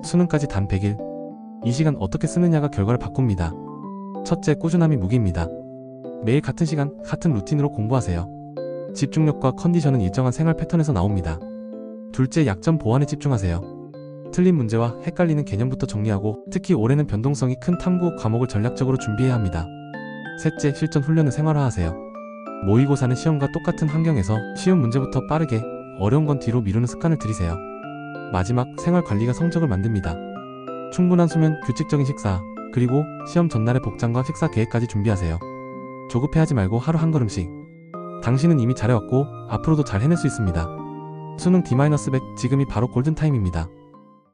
수능까지 단 100일. 이 시간 어떻게 쓰느냐가 결과를 바꿉니다. 첫째, 꾸준함이 무기입니다. 매일 같은 시간, 같은 루틴으로 공부하세요. 집중력과 컨디션은 일정한 생활 패턴에서 나옵니다. 둘째, 약점 보완에 집중하세요. 틀린 문제와 헷갈리는 개념부터 정리하고, 특히 올해는 변동성이 큰 탐구 과목을 전략적으로 준비해야 합니다. 셋째, 실전 훈련을 생활화하세요. 모의고사는 시험과 똑같은 환경에서 쉬운 문제부터 빠르게, 어려운 건 뒤로 미루는 습관을 들이세요. 마지막, 생활 관리가 성적을 만듭니다. 충분한 수면, 규칙적인 식사, 그리고 시험 전날의 복장과 식사 계획까지 준비하세요. 조급해하지 말고 하루 한 걸음씩. 당신은 이미 잘해왔고 앞으로도 잘 해낼 수 있습니다. 수능 D-100, 지금이 바로 골든타임입니다.